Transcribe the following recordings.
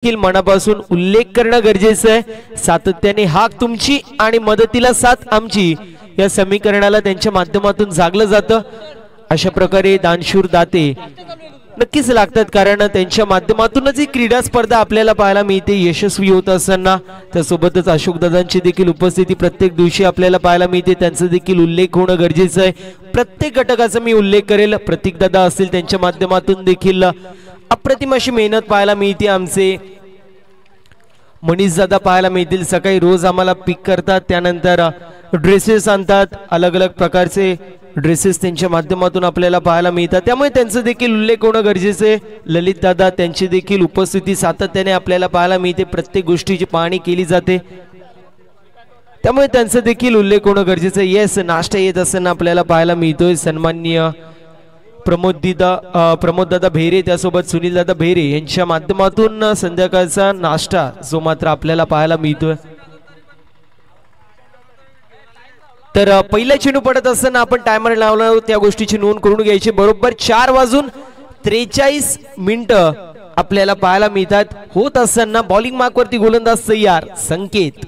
मनापासून उल्लेख करणं गरजेचं आहे। सातत्याने हाक तुमची आणि मदतीला साथ आमची या समीकरणाला त्यांच्या माध्यमातून जागलं जातं। अशा प्रकारे दानशूर दाते नक्कीच लागतात, कारण त्यांच्या माध्यमातूनच ही क्रीडा स्पर्धा आपल्याला पाहायला मिळते यशस्वी होत असताना। त्यासोबतच अशोकदादांची देखील उपस्थिती प्रत्येक दिवशी आपल्याला पाहायला मिळते, त्यांचा देखील उल्लेख होणं गरजेचं आहे। प्रत्येक घटकाचा मी उल्लेख करेल। प्रतीकदादा असतील त्यांच्या माध्यमातून देखील अप्रतिम अशी मेहनत पाहायला मिळते। आमचे मनीष दादा पाहायला मिळतील, सकाळी रोज आम्हाला पिक करतात, त्यानंतर ड्रेसेस आणतात, अलग अलग प्रकारचे ड्रेसेस त्यांच्या माध्यमातून आपल्याला पाहायला मिळतात, त्यामुळे त्यांचा देखील उल्लेख होणं गरजेचं आहे। ललित दादा त्यांची देखील उपस्थिती सातत्याने आपल्याला पाहायला मिळते, प्रत्येक गोष्टीची पाहणी केली जाते, त्यामुळे त्यांचा देखील उल्लेख होणं गरजेचं आहे। येस, नाश्ता येत असताना आपल्याला पाहायला मिळतोय सन्माननीय प्रमोद दादा भेरे, त्यासोबत सुनील दादा भेरे यांच्या माध्यमातून संध्याकाळचा नाश्ता जो मात्र आपल्याला पाहायला मिळतोय। तर पहिला चेंडू पडत असताना आपण टायमर लावला, त्या गोष्टीची नोंद करून घ्यायची। बरोबर 4:43 आपल्याला पाहायला मिळतात। होत असताना बॉलिंग मार्क वरती गोलंदाज तयार संकेत।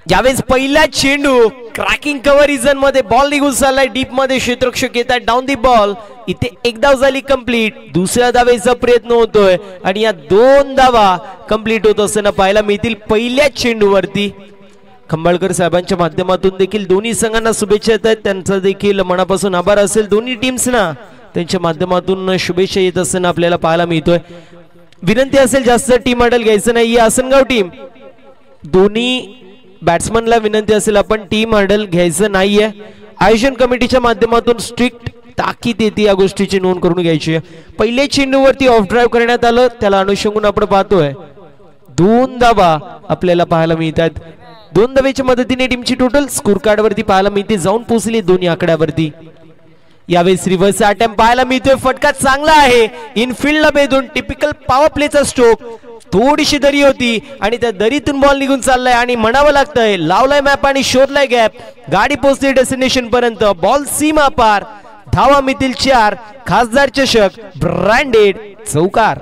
यावेळेस पहिला चेंडू क्रॅकिंग कव्हर रिजन मध्ये बॉल निघून चाललाय डीप मध्ये, क्षेत्ररक्षक येत आहे डाऊन दी बॉल। इथे एक धाव झाली कंप्लीट, दुसऱ्या धावेचा प्रयत्न होतोय आणि या 2 धावा कंप्लीट होत असताना पाहायला मिळतील पहिल्या चेंडूवरती। खंबाळकर साहेबांच्या माध्यमातून देखील दोन्ही संघांना शुभेच्छा येत आहेत, त्यांचा देखील मनापासून आभार असेल दोन्ही टीम्सना, त्यांच्या माध्यमातून शुभेच्छा येत असताना आपल्याला पाहायला मिळतोय। विनंती असेल जास्त टीम अडल घ्यायचं नाही, आसनगाव टीम दोन्ही बॅट्समनला विनंती असेल आपण टीम हँडल घ्यायचं नाहीये। आयोजन कमिटीच्या माध्यमातून स्ट्रिक्ट ताकीद येते, या गोष्टीची नोंद करून घ्यायची आहे। पहिल्या चेंडूवरती ऑफ ड्राईव्ह करण्यात आलं, त्याला अनुषंगून आपण पाहतोय 2 धावा आपल्याला पाहायला मिळतात। 2 धावेच्या मदतीने टीमची टोटल स्कोर कार्ड वरती पाहायला मिळते, जाऊन पोहोचली दोन्ही आकड्यावरती। यावेळेस रिव्हर्स अटेम्प्ट पाहायला मिळतोय, फटका चांगला आहे, इनफिल्डला भेदून टिपिकल पॉवर प्लेचा स्ट्रोक। थोडीशी दरी होती आणि त्या दरीतून बॉल निघून चाललाय आणि म्हणावं लागतंय लावलाय मॅप आणि शोधलाय गॅप, गाडी पोहोचली डेस्टिनेशन पर्यंत, बॉल सीमा पार, धावा मिळतील 4, खासदार चषक ब्रँडेड चौकार।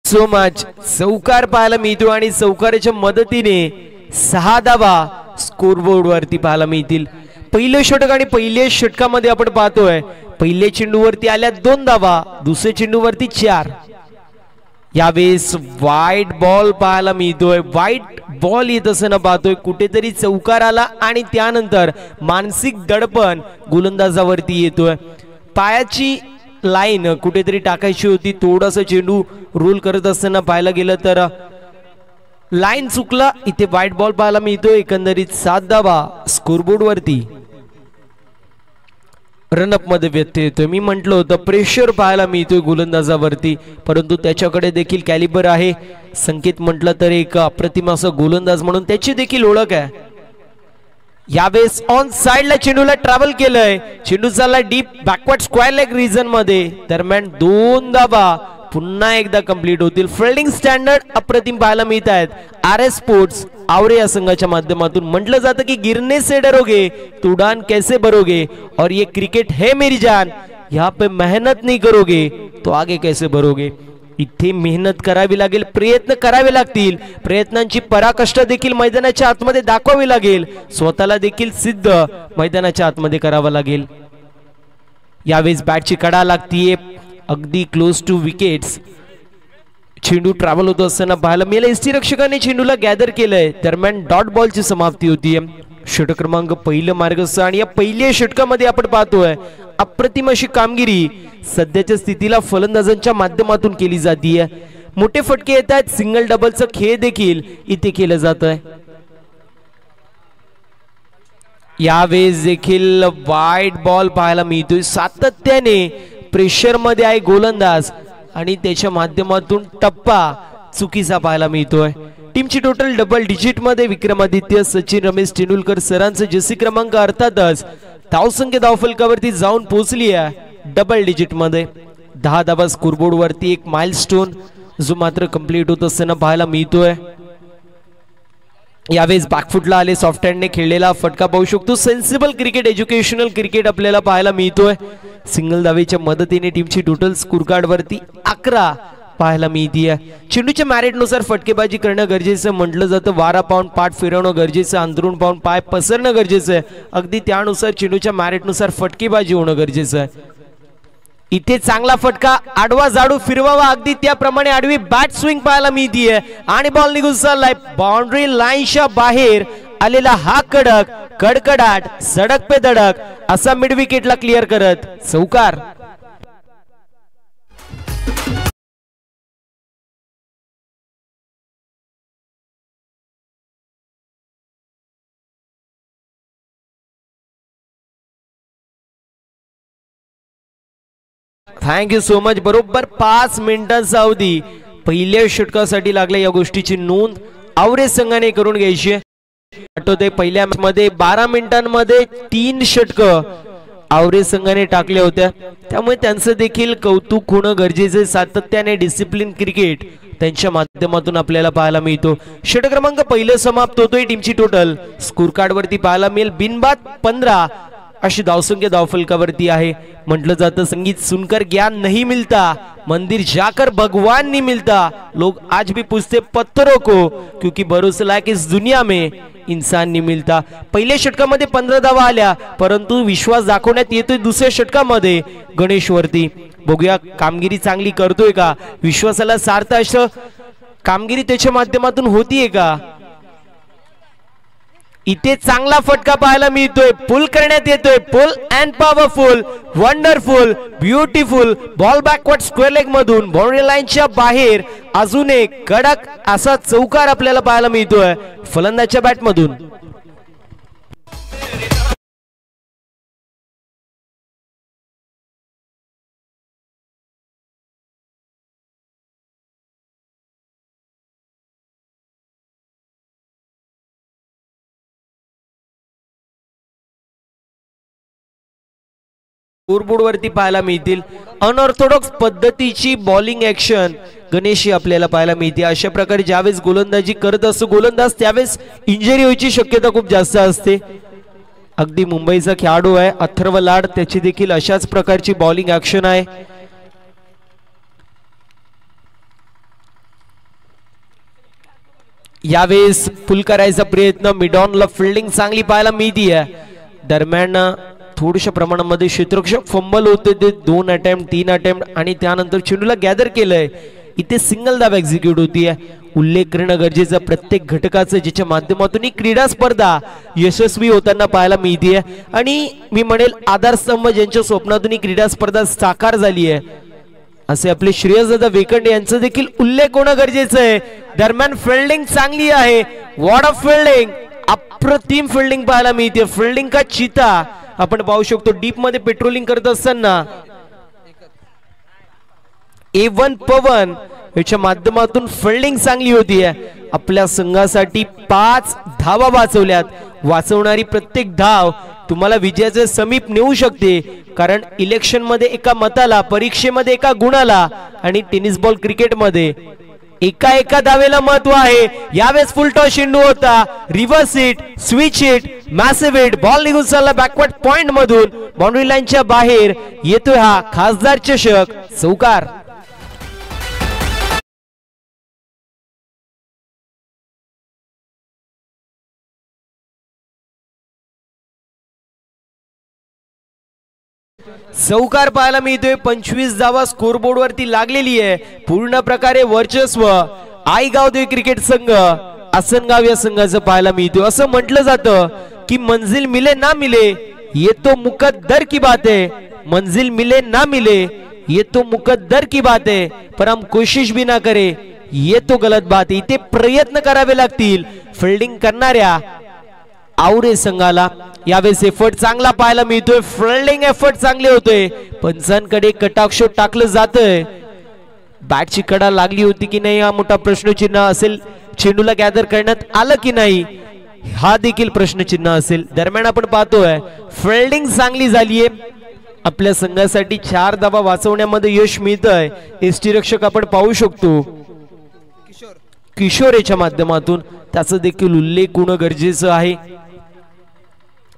सो मच चौकार पाहायला मिळतो आणि चौकाराच्या मदतीने 6 धावा स्कोरबोर्ड वरती पाहायला मिळतील। पहिलं षटक आणि पहिल्या षटकामध्ये आपण पाहतोय पहिल्या चेंडूवरती आल्या 2 धावा, दुसऱ्या चेंडूवरती 4। यावेळेस वाईट बॉल पाहायला मिळतोय, वाईट बॉल येत असताना पाहतोय, कुठेतरी चौकार आला आणि त्यानंतर मानसिक दडपण गोलंदाजावरती येतोय। पायाची लाईन कुठेतरी टाकायची होती, थोडासा चेंडू रोल करत असताना पाहायला गेलं तर लाईन चुकला, इथे वाईट बॉल पाहायला मिळतोय। एकंदरीत 7 धावा स्कोरबोर्ड वरती रनअप मध्ये व्यत्यय येतोय। मी म्हटलं होतं प्रेशर पाहायला मिळतोय गोलंदाजावरती, परंतु त्याच्याकडे देखील कॅलिबर आहे। संकेत म्हटलं तर एक अप्रतिम असं गोलंदाज म्हणून त्याची देखील ओळख आहे। यावेळेस ऑन साइडला चेंडूला ट्रॅव्हल केलंय, चेंडू चालला deep backward square leg region मध्ये, दरम्यान 2 धावा पुन्हा एकदा कंप्लीट होतील। फिल्डिंग स्टँडर्ड अप्रतिम पाहायला मिळत आहेत। RS स्पोर्ट्स आवरे या संघाच्या माध्यमातून म्हटलं जातं की गिरने से डरोगे तो उड़ान कैसे भरोगे, और ये क्रिकेट है मेरी जान, यहाँ पे मेहनत नहीं करोगे तो आगे कैसे भरोगे। इथे मेहनत करावी लागेल, प्रयत्न करावे लागतील, प्रयत्नांची पराकाष्ठा देखील मैदानाच्या आतमध्ये दाखवावी लागेल, स्वतःला देखील सिद्ध मैदानाच्या आतमध्ये करावं लागेल। यावेळेस बॅटची कडा लागतीये अगदी क्लोज टू विकेट्स, चेंडू ट्रॅव्हल होत असताना पाहायला मिळालं। यष्टीरक्षकाने चेंडूला गॅदर केलंय, दरम्यान डॉट बॉलची समाप्ती होतीये। षटक क्रमांक पहिलं मार्गस्थ आणि या पहिल्या षटकामध्ये आपण पाहतोय अप्रतिम अशी कामगिरी सध्याच्या स्थितीला फलंदाजांच्या माध्यमातून केली जातीये। मोठे फटके येत आहेत, सिंगल डबलचं खेळ देखील इथे केलं जात आहे। यावेळेस देखील वाईट बॉल पाहायला मिळतोय, सातत्याने प्रेशर मध्ये आहे गोलंदाज आणि त्याच्या माध्यमातून टप्पा चुकीचा पाहायला मिळतोय। टीमची टोटल डबल डिजिट मध्ये विक्रमादित्य, सचिन, रमेश तेंडुलकर सरांचं जर्सी क्रमांक अर्थातच धावसंख्या धावफलकावरती जाऊन पोहोचली आहे डबल डिजिट मध्ये। 10 धावा स्कोरबोर्ड वरती एक माइलस्टोन जो मात्र कंप्लीट होत असताना पाहायला मिळतोय। यावेळेस बॅकफुटला आले, सॉफ्ट हँडने खेळलेला फटका पाहू शकतो. सेन्सिबल क्रिकेट, एज्युकेशनल क्रिकेट आपल्याला पाहायला मिळतोय. सिंगल धावेच्या मदतीने टीमची टोटल स्कोर कार्ड वरती 11 पाहायला मिळतीये. चेंडूच्या मॅरिटनुसार फटकेबाजी करणं गरजेचं म्हटलं जातं. वारा पाहून पाठ फिरवणं गरजेचं, अंतरून पाहून पाय पसरणं गरजेचं आहे. अगदी त्यानुसार चेंडूच्या मॅरिटनुसार फटकेबाजी होणं गरजेचं आहे. इथे चांगला फटका, आडवा जाडू फिरवावा, अगदी त्याप्रमाणे आडवी बॅट स्विंग पाहायला मिळतीये आणि बॉल निघून चाललाय बाउंड्री लाईनच्या बाहेर आलेला हा कडक, कडकडाट, सडक पे धडक असा मिड विकेटला क्लिअर करत चौकार. Thank you so much. बरोबर 5 मिनिटांचा अवधी पहिल्या षटकासाठी लागला. या गोष्टीची नोंद आवरेज संघाने करून घ्यायची. आठवते पहिल्या मॅच मध्ये 12 मिनिटांमध्ये 3 षटक आवरेज संघाने टाकल्या होत्या. त्यामुळे त्यांचं देखील कौतुक होणं गरजेचं. सातत्याने डिसिप्लिन क्रिकेट त्यांच्या माध्यमातून आपल्याला पाहायला मिळतो. षटक क्रमांक पहिलं समाप्त होतोय. टीमची टोटल स्कोर कार्ड वरती पाहायला मिळेल बिनबाद 15 अशी धावसंख्या धावफलकावरती आहे. म्हटलं जातं संगीत सुनकर ज्ञान नहीं मिलता, मंदिर जाकर भगवान नहीं मिलता, लोग आज भी पूछते पत्थरों को क्योंकि भरोसे लायक इस दुनिया में इंसान नहीं मिलता. पहिल्या षटकामध्ये 15 धावा आल्या, परंतु विश्वास दाखवण्यात येतोय दुसऱ्या षटकामध्ये गणेश वरती. बघूया कामगिरी चांगली करतोय का, विश्वासाला सार्थ असं कामगिरी त्याच्या माध्यमातून होतीये का. इथे चांगला फटका पाहायला मिळतोय, पुल करण्यात येतोय, pull and powerful, wonderful, beautiful ball backward square leg मधून बाउंड्री लाईनच्या बाहेर अजून एक कडक असा चौकार आपल्याला पाहायला मिळतोय फलंदाजच्या बॅट मधून. स्कोरबोर्ड वरती पाहायला मिळतील अनऑर्थोडॉक्स पद्धतीची बॉलिंग ऍक्शन गणेश आपल्याला पाहायला मिळते. अशा प्रकारे ज्यावेळेस गोलंदाजी करत असतो गोलंदाज त्यावेळेस इंजरी व्हायची शक्यता खूप जास्त असते. अगदी मुंबईचा खेळाडू आहे अथर्व लाड, त्याची देखील अशाच प्रकारची बॉलिंग ऍक्शन आहे. यावेळेस पुल करायचा प्रयत्न, मिडॉनला फिल्डिंग चांगली पाहायला मिळते. दरम्यान थोड्याशा प्रमाणामध्ये क्षेत्ररक्षक फंबल होते ते 2 अटेम्प्ट 3 अटेम्प्ट आणि त्यानंतर चेंडूला गॅदर केलंय. इथे सिंगल धाव एक्झिक्यूट होतीये. उल्लेख करणं गरजेचं प्रत्येक घटकाचं ज्याच्या माध्यमातून ही क्रीडा स्पर्धा यशस्वी होताना पाहायला मिळते. आणि मी म्हणेल आधारस्तंभ ज्यांच्या स्वप्नातून ही क्रीडा स्पर्धा साकार झाली आहे असे आपले श्रेयसदादा वेकंडे यांचा देखील उल्लेख होणं गरजेचं आहे. दरम्यान फिल्डिंग चांगली आहे, वॉर्ड ऑफ फिल्डिंग, अप्रतिम फिल्डिंग पाहायला मिळते. फिल्डिंग का चिता आपण पाहू शकतो. डीप मध्ये पेट्रोलिंग करत असताना A1 पवन याच्या माध्यमातून फिल्डिंग चांगली होती. आपल्या संघासाठी 5 धावा वाचवल्यात. वाचवणारी प्रत्येक धाव तुम्हाला विजयाचे समीप नेऊ शकते. कारण इलेक्शन मध्ये एका मताला, परीक्षेमध्ये एका गुणाला आणि टेनिस बॉल क्रिकेट मध्ये एका धावेला महत्व आहे. यावेळेस फुल टॉस चेंडू होता, reverse hit, switch hit, massive hit, ball निघून चालला बॅकवर्ड पॉइंट मधून बाउंड्री लाईनच्या बाहेर येतोय हा खासदार चषक चौकार. चौकार पाहायला मिळतोय. 25 धावा स्कोरबोर्ड वरती लागलेली आहे. पूर्ण प्रकारे वर्चस्व आईगाव देव क्रिकेट संघ आसनगाव या संघाचं पाहायला मिळतोय. असं म्हटलं जातं की मंजिल मिले ना मिले ये तो मुकद्दर की बात है, मंजिल मिले ना मिले ये तो मुकद्दर की बात है, पर हम कोशिश भी ना करे ये तो गलत बात है. इथे प्रयत्न करावे लागतील फिल्डिंग करणाऱ्या आवरे संघाला. यावेळेस एफर्ट चांगला पाहायला मिळतोय, फिल्डिंग एफर्ट चांगले होतोय. पंचांकडे कटाक्ष टाकलं जातंय. बॅटची कडा लागली होती की नाही हा मोठा प्रश्नचिन्ह असेल. चेंडूला गॅदर करण्यात आलं की नाही हा देखील प्रश्नचिन्ह असेल. दरम्यान आपण पाहतोय फिल्डिंग चांगली झालीये. आपल्या संघासाठी 4 धावा वाचवण्यामध्ये यश मिळतंय. यष्टीरक्षक आपण पाहू शकतो किशोरेच्या माध्यमातून त्याचं देखील उल्लेख होणं गरजेचं आहे.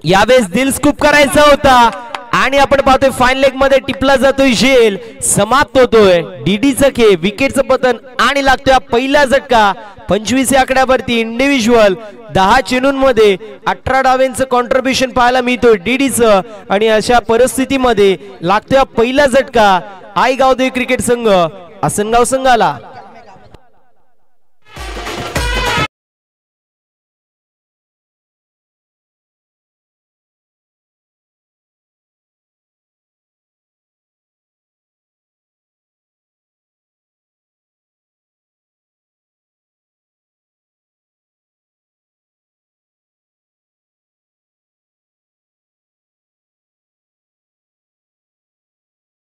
यावेळेस दिल स्कूप करायचा होता आणि आपण पाहतोय फाईन लेग मध्ये टिपला जातोय झेल, समाप्त होतोय डीडीचं खेळ, विकेटचं पतन आणि लागतोय पहिला झटका. 25 या आकड्यावरती इंडिव्हिज्युअल 10 चेंडूंमध्ये 18 डावांचं कॉन्ट्रीब्युशन पाहायला मिळतोय डीडीचं आणि अशा परिस्थितीमध्ये लागतोय पहिला झटका आईगावदेवी क्रिकेट संघ आसनगाव संघाला.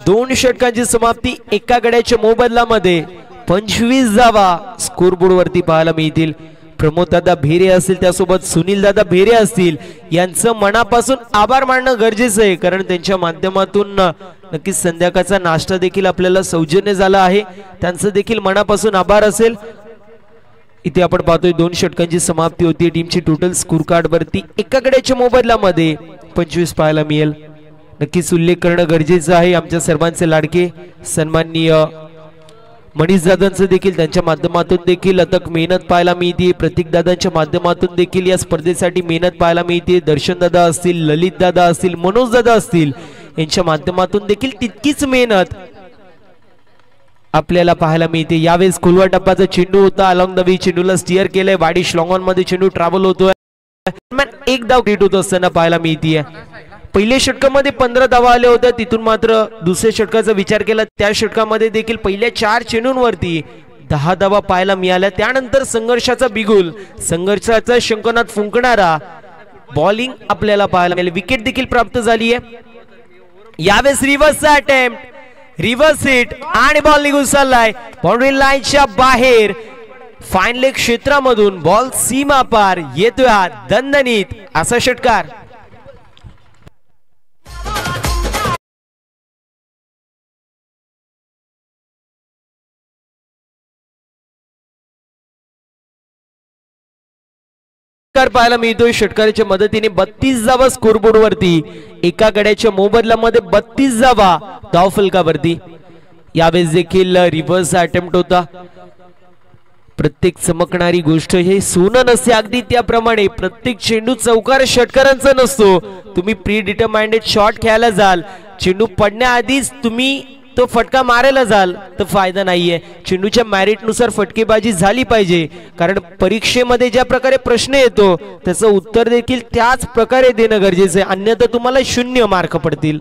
दोन षटकांची समाप्ती एका गड्याच्या मोबदल्यामध्ये 25 धावा स्कोरबोर्ड वरती पाहायला मिळतील. प्रमोद दादा भेरे असतील, त्यासोबत सुनील दादा भेरे असतील, यांचं मनापासून आभार मानणं गरजेचं आहे, कारण त्यांच्या माध्यमातून नक्कीच संध्याकाळचा नाश्ता देखील आपल्याला सौजन्य झाला आहे. त्यांचं देखील मनापासून आभार असेल. इथे आपण पाहतोय 2 षटकांची समाप्ती होती. टीमची टोटल स्कोर कार्ड वरती एका गड्याच्या मोबदल्यामध्ये 25 पाहायला मिळेल. नक्कीच उल्लेख करणं गरजेचं आहे. आमच्या सर्वांचे लाडके सन्माननीय मनीष दादांचं देखील त्यांच्या माध्यमातून देखील अथक मेहनत पाहायला मिळते. प्रतीक दादांच्या माध्यमातून देखील या स्पर्धेसाठी मेहनत पाहायला मिळते. दर्शन दादा असतील, ललित दादा असतील, मनोज दादा असतील, यांच्या माध्यमातून देखील तितकीच मेहनत आपल्याला पाहायला मिळते. यावेळेस खुलवा टप्प्याचा चेंडू होता, अलॉंग द वे चेंडूला स्टिअर केलंय, वाडिश लॉंग ऑन मध्ये चेंडू ट्रॅव्हल होतोय. एक धाव क्रिएट होत असताना पाहायला मिळते. पहिल्या षटकामध्ये 15 धावा आल्या होत्या, तिथून मात्र दुसऱ्या षटकाचा विचार केला त्या षटकामध्ये देखील पहिल्या 4 चेंडूंवरती 10 धावा पाहायला मिळाल्या. त्यानंतर संघर्षाचा बिगुल, संघर्षाचा शंखनाद फुंकणारा बॉलिंग आपल्याला पाहायला मिळाली. विकेट देखील प्राप्त झाली आहे. यावेळेस रिव्हर्सचा अटेम्प्ट, रिव्हर्स हिट आणि बॉल निघून चाललाय बाउंड्री लाईनच्या बाहेर. फाईन लेग क्षेत्रामधून बॉल सीमा पार येतोय हा दणदणीत असा षटकार. पाहायला मिळतोय षटकाराच्या मदतीने 32 धावा स्कोरबोर्ड वरती एका गड्याच्या मोबदल्यामध्ये 32 धावा धावफलकावरती. यावेळेस देखील रिव्हर्स अटेम्प्ट होता. प्रत्येक चमकणारी गोष्ट हे सोनं नसते, अगदी त्याप्रमाणे प्रत्येक चेंडू चौकार षटकारांचा नसतो. तुम्ही प्री डिटरमाइंडेड शॉट खेळायला जाल, चेंडू पडण्याआधीच तुम्ही तो फटका मारायला जाल तर फायदा नाहीये. चेंडूच्या मॅरिट नुसार फटकेबाजी झाली पाहिजे, कारण परीक्षेमध्ये ज्या प्रकारे प्रश्न येतो त्याचं उत्तर देखील त्याच प्रकारे देणं गरजेचं आहे, अन्यथा तुम्हाला 0 मार्क पडतील.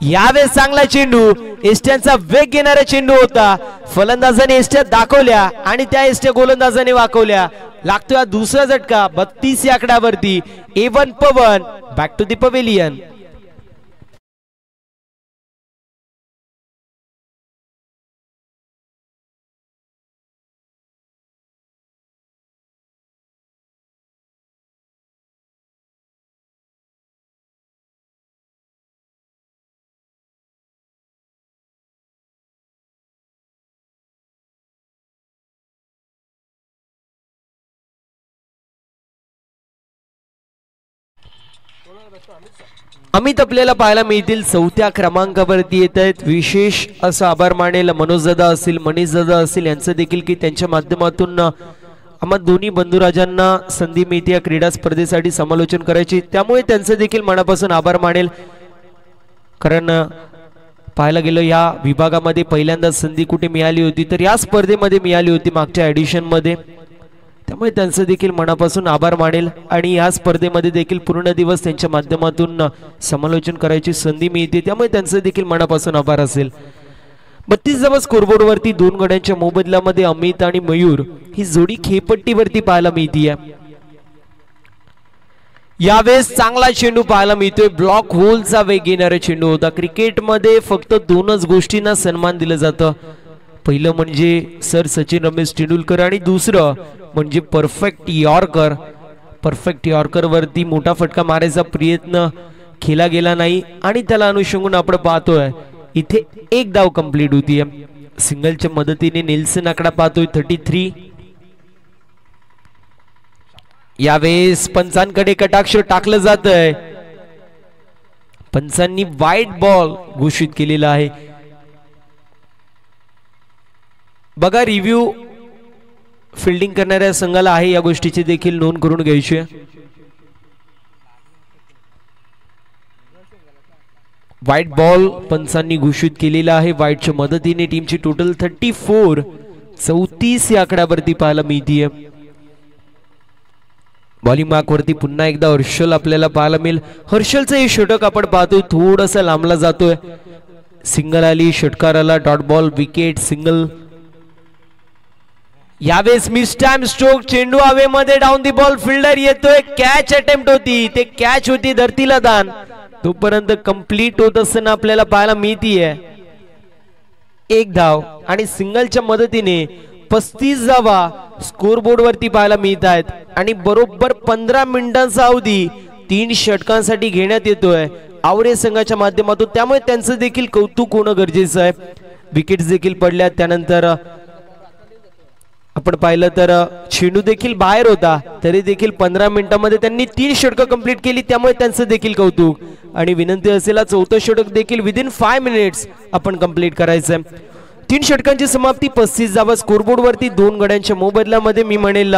यावेळेस चांगला चेंडू, एस्ट्यांचा वेग घेणारा चेंडू होता. फलंदाजाने एस्ट्या दाखवल्या आणि त्या एस्ट्या गोलंदाजाने वाकवल्या. लागतोय दुसरा झटका 32 या आकड्यावरती. A1 Pawan back to the pavilion. Amit आपल्याला पाहायला मिळतील 4थ्या क्रमांकावरती येत आहेत. विशेष असं आभार मानेल मनोज दादा असतील, मनीष दादा असतील यांचं देखील की त्यांच्या माध्यमातून आम्हा दोन्ही बंधुराजांना संधी मिळते या क्रीडा स्पर्धेसाठी समालोचन करायची, त्यामुळे त्यांचं देखील मनापासून आभार मानेल. कारण पाहायला गेलं या विभागामध्ये पहिल्यांदा संधी कुठे मिळाली होती तर या स्पर्धेमध्ये मिळाली होती मागच्या एडिशन मध्ये, त्यामुळे त्यांचं देखील मनापासून आभार मानेल. आणि या स्पर्धेमध्ये देखील पूर्ण दिवस त्यांच्या माध्यमातून समालोचन करायची संधी मिळते, त्यामुळे त्यांचं देखील मनापासून आभार असेल. 32 धावा स्कोरबोर्ड वरती 2 गड्यांच्या मोबदल्यामध्ये अमित आणि मयूर ही जोडी खेळपट्टीवरती पाहायला मिळते. यावेळेस चांगला चेंडू पाहायला मिळतोय. ब्लॉक होलचा वेग घेणारा चेंडू होता. क्रिकेटमध्ये फक्त 2च गोष्टींना सन्मान दिलं जातं, पहिलं म्हणजे सर सचिन रमेश तेंडुलकर आणि दुसरं म्हणजे परफेक्ट यॉर्कर. परफेक्ट यॉर्कर वरती मोठा फटका मारायचा प्रयत्न केला गेला नाही आणि त्याला अनुषंगून आपण पाहतोय इथे 1 धाव कंप्लीट होतीये. सिंगलच्या मदतीने नेल्सन आकडा पाहतोय 33. यावेळेस पंचांकडे कटाक्ष टाकलं जात आहे. पंचांनी वाईट बॉल घोषित केलेला आहे. बघा रिव्ह्यू फिल्डिंग करणाऱ्या संघाला आहे या गोष्टीची देखील नोंद करून घ्यायची. वाईट बॉल पंचांनी घोषित केलेला आहे. वाईटच्या मदतीने टीमची टोटल 34 या आकड्यावरती पाहायला मिळतीये. बॉलिंग मार्क वरती पुन्हा एकदा हर्षल आपल्याला पाहायला मिळेल. हर्षलचं हे षटक आपण पाहतोय थोडासा लांबला जातोय. सिंगल आली, षटकार आला, डॉट बॉल, विकेट, सिंगल. यावेळेस मिस टाइम स्ट्रोक, चेंडू हवेमध्ये, डाऊन दी बॉल, फिल्डर येतोय, कॅच अटेम्प्ट होती, ते कॅच होती, धरतीला दान. तोपर्यंत कंप्लीट होत असताना आपल्याला पाहायला मिळतीये 1 धाव आणि सिंगलच्या मदतीने 35 धावा स्कोरबोर्ड वरती पाहायला मिळत आहेत. आणि बरोबर 15 मिनिटांचा अवधी 3 षटकांसाठी घेण्यात येतोय आवरे संघाच्या माध्यमातून. त्यामुळे त्यांचं देखील कौतुक होणं गरजेचं आहे. विकेट्स देखील पडल्या. त्यानंतर आपण पाहिलं तर चेंडू देखील बाहेर होता, तरी देखील 15 मिनिटांमध्ये त्यांनी 3 षटकं कंप्लीट केली. त्यामुळे त्यांचं देखील कौतुक. आणि विनंती असेल 4थं षटक देखील विदिन 5 मिनिट्स आपण कंप्लीट करायचं. 3 षटकांची समाप्ती, 35 धावा स्कोरबोर्ड वरती. 2 गड्यांच्या मोबदल्यामध्ये मी म्हणेल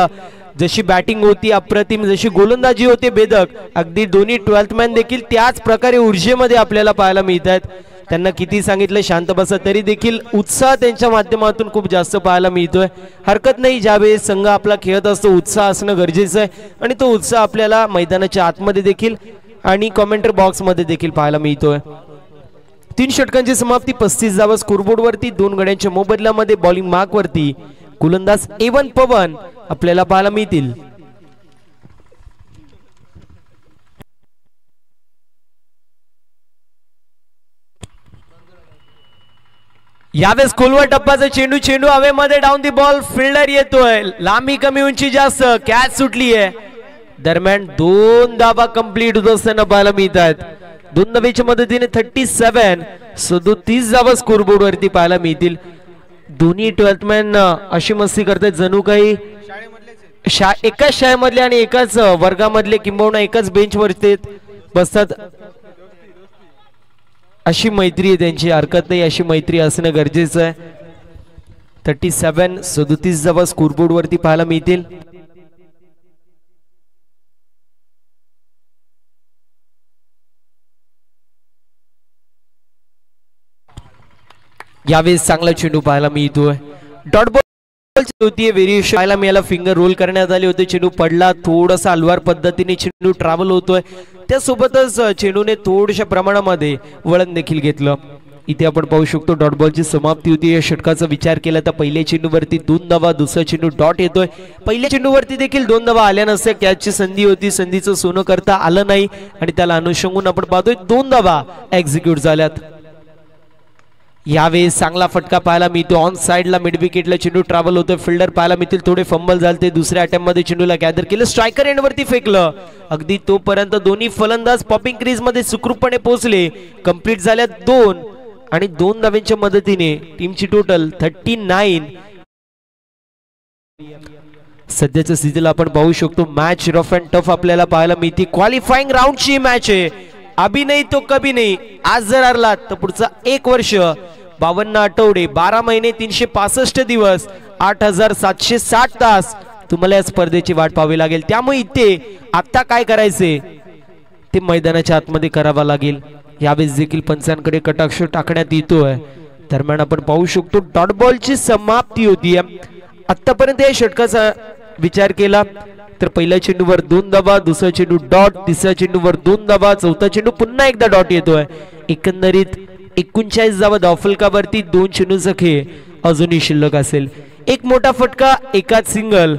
जशी बॅटिंग होती अप्रतिम, जशी गोलंदाजी होते बेधक, अगदी दोन्ही 12th मॅन देखील त्याच प्रकारे ऊर्जेमध्ये आपल्याला पाहायला मिळत आहेत. त्यांना किती सांगितलं शांत बसा तरी देखील उत्साह त्यांच्या माध्यमातून खूप जास्त पाहायला मिळतोय. हरकत नाही, ज्यावेळेस संघ आपला खेळत असतो उत्साह असणं गरजेचं आहे. आणि तो उत्साह आपल्याला मैदानाच्या आतमध्ये देखील आणि कॉमेंट्री बॉक्स मध्ये देखील पाहायला मिळतोय. 3 षटकांची समाप्ती, 35 धावा स्कोरबोर्ड वरती. 2 गड्यांच्या मोबदल्यामध्ये बॉलिंग मार्क वरती गोलंदाज A1 पवन आपल्याला पाहायला मिळतील. यावेळेस खोलवर टप्प्याचा चेंडू हवेमध्ये, डाऊन दी बॉल, फिल्डर येतोय, लांबी कमी उंची जास्त, कॅच सुटली आहे. दरम्यान 2 धावा कंप्लीट होत असताना पाहायला मिळत आहेत. 2 धावेच्या मदतीने 37 धावा स्कोरबोर्ड वरती पाहायला मिळतील. दोन्ही 12th मॅन अशी मस्ती करतात जणू काही एकाच शाळेमधले आणि एकाच वर्गामधले किंबहुना एकाच बेंचवरती बसतात. अशी मैत्री आहे त्यांची. हरकत नाही, अशी मैत्री असणं गरजेचं आहे. 37 धावा स्कोरबोर्ड वरती पाहायला मिळतील. यावेळेस चांगला चेंडू पाहायला मिळतोय. डॉट बॉल होती, व्हेरिएशन पाहायला मिळाला. फिंगर रोल करण्यात आले होते, चेंडू पडला, थोडासा हलवार पद्धतीने चेंडू ट्रॅव्हल होतोय. त्यासोबतच चेंडूने थोड्याशा प्रमाणामध्ये वळण देखील घेतलं. इथे आपण पाहू शकतो डॉट बॉलची समाप्ती होती. या षटकाचा विचार केला तर पहिल्या चेंडूवरती 2 धावा, दुसरा चेंडू डॉट येतोय. पहिल्या चेंडूवरती देखील 2 धावा आल्या नसत्या, कॅचची संधी होती, संधीचं सोनं करता आलं नाही आणि त्याला अनुषंगून आपण पाहतोय 2 धावा एक्झिक्यूट झाल्यात. यावेळेस चांगला फटका पाहायला मिळतो. ऑन साइडला मिड विकेटला चेंडू ट्रॅव्हल होतोय. फिल्डर पाहायला मिळतील, थोडे फंबल झाले. दुसऱ्या अटेम्प्ट मध्ये चेंडूला गॅदर केलं, स्ट्रायकर एंडवरती फेकलं. अगदी तोपर्यंत दोन्ही फलंदाज पॉपिंग क्रीज मध्ये सुखरूपपणे पोहोचले. कंप्लीट झाल्या 2 आणि 2 धावांच्या मदतीने टीमची टोटल 39. सध्याच्या स्थितीला आपण पाहू शकतो मॅच रफ अँड टफ आपल्याला पाहायला मिळते. क्वालिफाईंग राऊंडची मॅच आहे. अभी नाही तो कभी नाही. आज जर हरलात तर पुढचा 1 वर्ष 52 आठवडे 12 महिने 365 दिवस 8760 तास तुम्हाला या स्पर्धेची वाट पाहावी लागेल. त्यामुळे इथे आता काय करायचे ते मैदानाच्या आतमध्ये करावा लागेल. यावेळेस देखील पंचांकडे कटाक्ष टाकण्यात येतोय. दरम्यान आपण पाहू शकतो डॉट बॉलची समाप्ती होती. आतापर्यंत या षटकाचा विचार केला तर पहिल्या चेंडूवर 2 धावा, दुसरा चेंडू डॉट, तिसऱ्या चेंडूवर 2 धावा, चौथा चेंडू पुन्हा एकदा डॉट येतोय. एकंदरीत 39 धावा धावफलकावरती 2 चेंडूचा खेळ अजूनही शिल्लक असेल. एक मोठा फटका, एकाच सिंगल,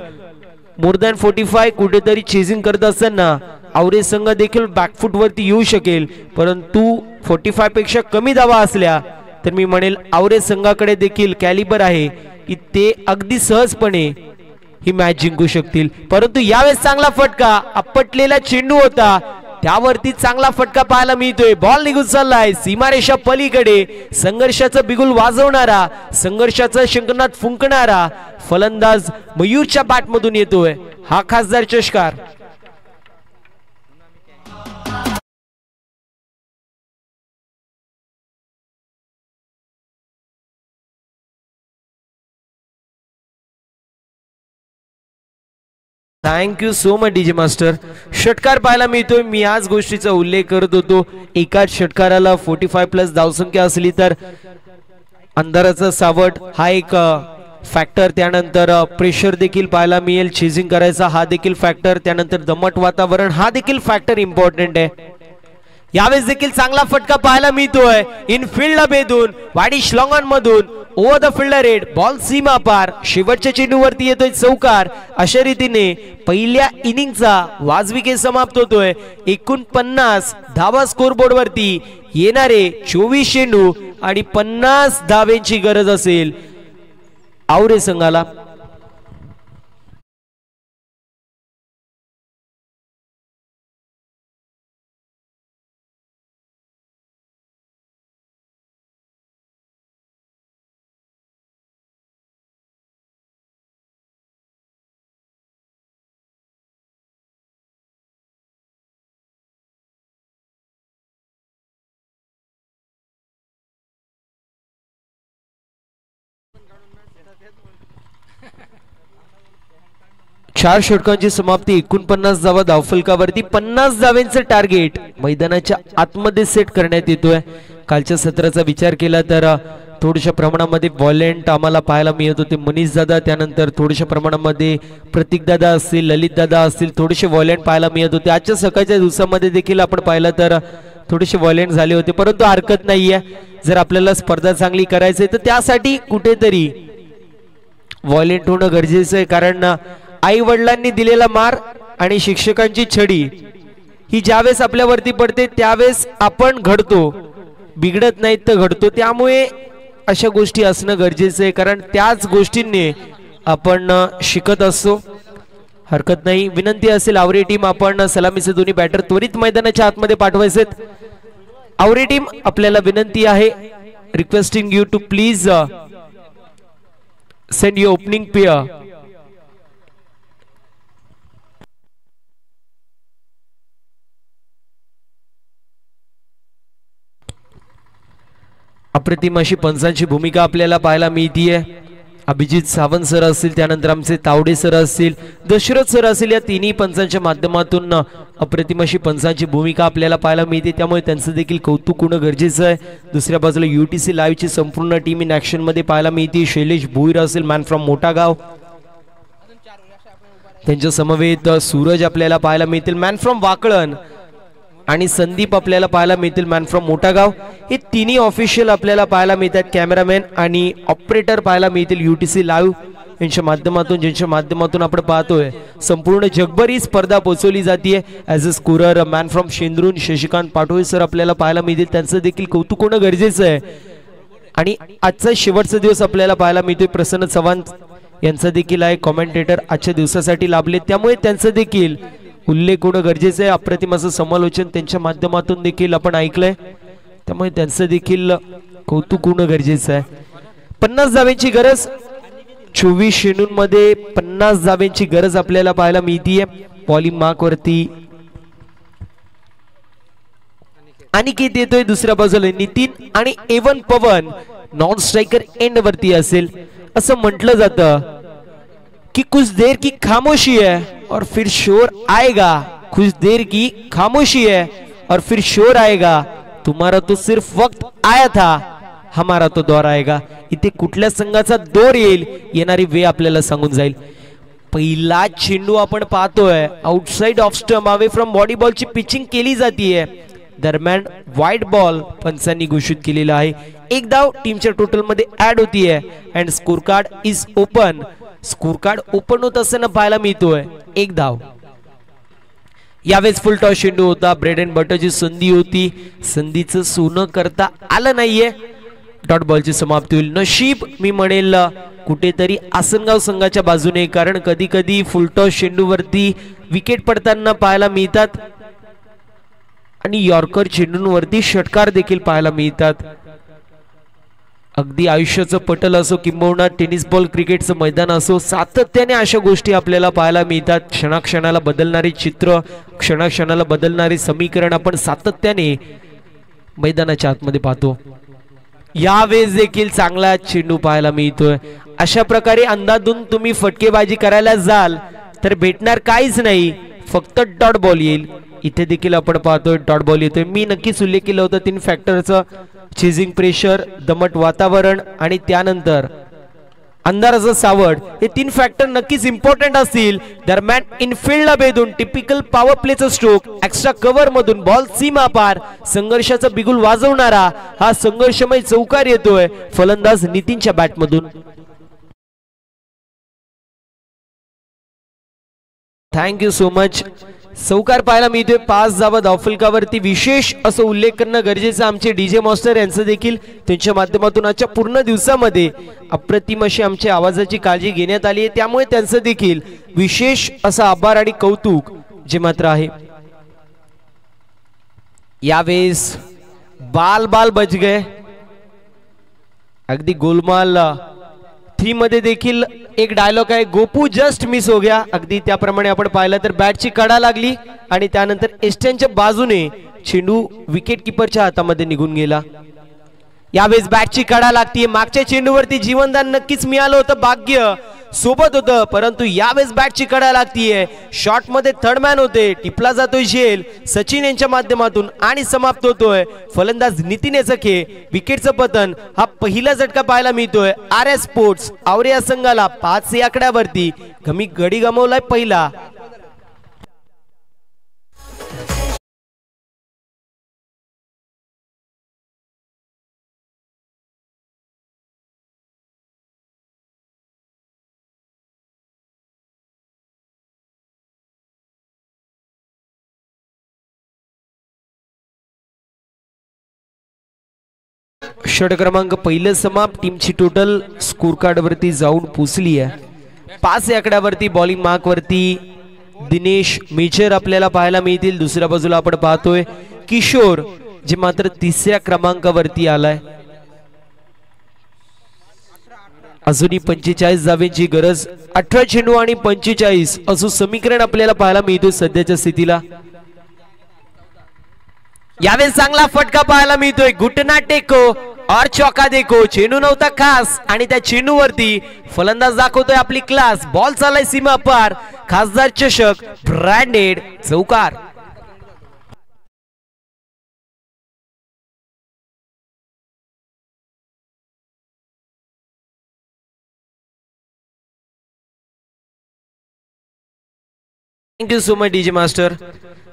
मोर दॅन 45 कुठेतरी चेजिंग करत असताना आवरे संघ देखील बॅकफुट वरती येऊ शकेल. परंतु 45 पेक्षा कमी धावा असल्या तर मी म्हणेल आवरे संघाकडे देखील कॅलिबर आहे की ते अगदी सहजपणे ही मॅच जिंकू शकतील. परंतु यावेळेस चांगला फटका, आपटलेला चेंडू होता, त्यावरती चांगला फटका पाहायला मिळतोय. बॉल निघून चाललाय सीमारेषा पलीकडे. संघर्षाचं बिगुल वाजवणारा, संघर्षाचं शंखनाद फुंकणारा फलंदाज मयूरच्या बॅटमधून येतोय. हा खासदार चषकार. Thank you so much DJ master. षटकार पाहायला मिळतोय. मी याच गोष्टीचा उल्लेख करत होतो. एकाच षटकाराला 45+ धावसंख्या असली तर अंधाराचा सावट हा एक फॅक्टर, त्यानंतर प्रेशर देखील पाहायला मिळेल, चेजिंग करायचा हा देखील फॅक्टर, त्यानंतर दमट वातावरण हा देखील फॅक्टर इम्पॉर्टंट आहे. यावेळेस देखील चांगला फटका पाहायला मिळतोय. इनफिल्डला भेदून वाडी श्लॉंगॉन मधून ओव्हर द फिल्डर रेड. बॉल सीमा पार. शेवटच्या चेंडूवरती येतोय चौकार. अशा रीतीने पहिल्या इनिंगचा वाजवी खेळ समाप्त होतोय. 49 धावा स्कोरबोर्ड वरती. येणारे 24 चेंडू आणि 50 धावेंची गरज असेल आवरे संघाला. चार षटकांची समाप्ती. 49 धावा धावफलकावरती. 50 धावांचं टार्गेट मैदानाच्या आतमध्ये सेट करण्यात येतोय. कालच्या सत्राचा विचार केला तर थोड्याशा प्रमाणामध्ये व्हायलेंट आम्हाला पाहायला मिळत होते. मनीष दादा, त्यानंतर थोड्याशा प्रमाणामध्ये प्रतीक दादा असतील, ललित दादा असतील, थोडेसे व्हायलेंट पाहायला मिळत होते. आजच्या सकाळच्या दिवसामध्ये देखील आपण पाहिलं तर थोडेसे व्हायलेंट झाले होते, परंतु हरकत नाहीये. जर आपल्याला स्पर्धा चांगली करायची तर त्यासाठी कुठेतरी व्हायलेंट होणं गरजेचं आहे. कारण आई वडिलांनी दिलेला मार आणि शिक्षकांची छडी ही ज्यावेळेस आपल्यावरती पडते त्यावेळेस आपण घडतो, बिघडत नाहीत तर घडतो. त्यामुळे अशा गोष्टी असणं गरजेचं आहे, कारण त्याच गोष्टींनी आपण शिकत असतो. हरकत नाही. विनंती असेल आवरे टीम, आपण सलामीचे दोन्ही बॅटर त्वरित मैदानाच्या आतमध्ये पाठवायचेत. आवरे टीम आपल्याला विनंती आहे, requesting you to please send your opening pair. अप्रतिम अशी पंचांची भूमिका आपल्याला पाहायला मिळतीये. अभिजित सावंत सर असतील, त्यानंतर आमचे तावडे सर असतील, दशरथ सर असतील, या तिन्ही पंचांच्या माध्यमातून अप्रतिम अशी पंचांची भूमिका आपल्याला पाहायला मिळते. त्यामुळे त्यांचं देखील कौतुक होणं गरजेचं आहे. दुसऱ्या बाजूला UTC लाईव्हची संपूर्ण टीम इन ऍक्शन मध्ये पाहायला मिळते. शैलेश भोईर असेल, मॅन फ्रॉम मोठागाव, त्यांच्या समवेत सूरज आपल्याला पाहायला मिळतील, मॅन फ्रॉम वाकळण, आणि संदीप आपल्याला पाहायला मिळतील, मॅन फ्रॉम मोठागाव. हे तिन्ही ऑफिशियल आपल्याला पाहायला मिळतात. कॅमेरामॅन आणि ऑपरेटर पाहायला मिळतील UTC लाईव्ह यांच्या माध्यमातून, ज्यांच्या माध्यमातून आपण पाहतोय संपूर्ण जगभर ही स्पर्धा पोहोचवली जाते. As a scorer man from शेंद्रून शशिकांत पाटोळे सर आपल्याला पाहायला मिळतील. त्यांचं देखील कौतुक होणं गरजेचं आहे. आणि आजचा शेवटचा दिवस आपल्याला पाहायला मिळतोय. प्रसन्न चव्हाण यांचा देखील आहे कॉमेंटेटर आजच्या दिवसासाठी लाभले, त्यामुळे त्यांचं देखील उल्लेख होणं गरजेचं आहे. अप्रतिम असं समालोचन त्यांच्या माध्यमातून देखील आपण ऐकलंय, त्यामुळे त्यांचं देखील कौतुक होणं गरजेचं आहे. 50 धावांची गरज. 24 चेंडूंमध्ये 50 धावांची गरज आपल्याला पाहायला मिळतीये. बॉलिंग मार्क वरती अनिकेत येतोय. दुसऱ्या बाजूला नितीन आणि एवन पवन नॉन स्ट्रायकर एंड वरती असेल. असं म्हटलं जातं कि कुछ देर की खामोशी है और फिर शोर आएगा. कुछ देर की खामोशी है और फिर शोर आएगा. तुम्हारा तो सिर्फ वक्त आया था, हमारा तो दौर आएगा. इथे कुठल्या संघाचा दौर येईल येणारी वेळ आपल्याला सांगून जाईल. पहिला चेंडू आपण पाहतोय outside off stump away from body बॉलची पिचिंग केली जातीये. दरम्यान व्हाईट बॉल पंचांनी घोषित केलेला आहे. एक धाव टीमच्या टोटल मध्ये ऍड होतीये and score card is open. Score card open होत असताना पाहायला मिळतोय एक धाव. यावेळेस फुल टॉस चेंडू होता. ब्रेड अँड बटरची संधी होती, संधीचं सोनं करता आलं नाहीये. डॉट बॉलची समाप्ती होईल. नशीब मी म्हणेल कुठेतरी आसनगाव संघाच्या बाजूने, कारण कधी कधी फुल टॉस चेंडूवरती विकेट पडताना पाहायला मिळतात. आणि यॉर्कर चेंडूंवरती षटकार देखील पाहायला मिळतात. अगदी आयुष्याचं पटल असो किंबहुना टेनिस बॉल क्रिकेटचं मैदान असो, सातत्याने अशा गोष्टी आपल्याला पाहायला मिळतात. क्षणाक्षणाला बदलणारी चित्र, क्षणाक्षणाला बदलणारे समीकरण आपण सातत्याने मैदानाच्या आतमध्ये पाहतो. यावेळेस देखील चांगला चेंडू पाहायला मिळतोय. अशा प्रकारे अंदाधून तुम्ही फटकेबाजी करायला जाल तर भेटणार काहीच नाही, फक्त डॉट बॉल येईल. इथे देखील आपण पाहतोय डॉट बॉल येतोय. मी नक्कीच उल्लेख केला होता 3 फॅक्टरचा, चेजिंग प्रेशर, दमट वातावरण आणि त्यानंतर अंधाराचं सावट. हे 3 फॅक्टर नक्कीच इम्पॉर्टंट असतील. दरम्यान इनफिल्डला भेदून टिपिकल पॉवर प्लेचं स्ट्रोक, एक्स्ट्रा कव्हर मधून बॉल सीमा पार संघर्षाचा बिगुल वाजवणारा हा संघर्षमय चौकार येतोय फलंदाज नितीनच्या बॅटमधून. Thank you so much. चौकार पाहायला मिळतोय 5 धावा धावफलकावरती. विशेष असं उल्लेख करणं गरजेचं आमचे डीजे मास्टर यांचं देखील त्यांच्या माध्यमातून आजच्या पूर्ण दिवसामध्ये अप्रतिम अशी आमच्या आवाजाची काळजी घेण्यात आली आहे, त्यामुळे त्यांचं देखील विशेष असा आभार आणि कौतुक जे मात्र आहे. यावेळेस बाल बाल बच गए, अगदी गोलमाल 3 मध्ये देखील एक डायलॉग आहे, गोपू जस्ट मिस हो गया. अगदी त्याप्रमाणे आपण पाहिलं तर बॅटची कडा लागली आणि त्यानंतर एस्टनच्या बाजूने चेंडू विकेट किपरच्या हातामध्ये निघून गेला. यावेळेस बॅटची कडा लागतीये. मागच्या चेंडूवरती जीवनदान नक्कीच मिळालं होतं, भाग्य सोबत होतं, परंतु यावेळेस बॅटची कडा लागतीये. शॉट मध्ये थर्ड मॅन होते, टिपला जातोय झेल सचिन यांच्या माध्यमातून आणि समाप्त होतोय फलंदाज नितीन याचके. विकेटचं पतन हा पहिला झटका पाहायला मिळतोय RS स्पोर्ट्स आवरे या संघाला 5 या आकड्यावरती. कमी गडी गमावलाय पहिला. षट क्रमांक पहिलं समाप्त. टीमची टोटल स्कोर कार्ड वरती जाऊन पोचली आहे 5 या आकड्यावरती. बॉलिंग मार्क वरती दिनेश मेजर आपल्याला पाहायला मिळतील. दुसऱ्या बाजूला आपण पाहतोय किशोर जे मात्र 3ऱ्या क्रमांकावरती आलाय. अजूनही 45 धावेची गरज. 18 चेंडू आणि 45 असं समीकरण आपल्याला पाहायला मिळतो सध्याच्या स्थितीला. यावेळेस चांगला फटका पाहायला मिळतोय. घुटना टेको और चौका देखो. चेंडू नव्हता खास आणि त्या चेंडूवरती फलंदाज दाखवतोय आपली क्लास. बॉल चाललाय सीमा पार. खासदार चषक ब्रँडेड चौकार. Thank you so much DJ master.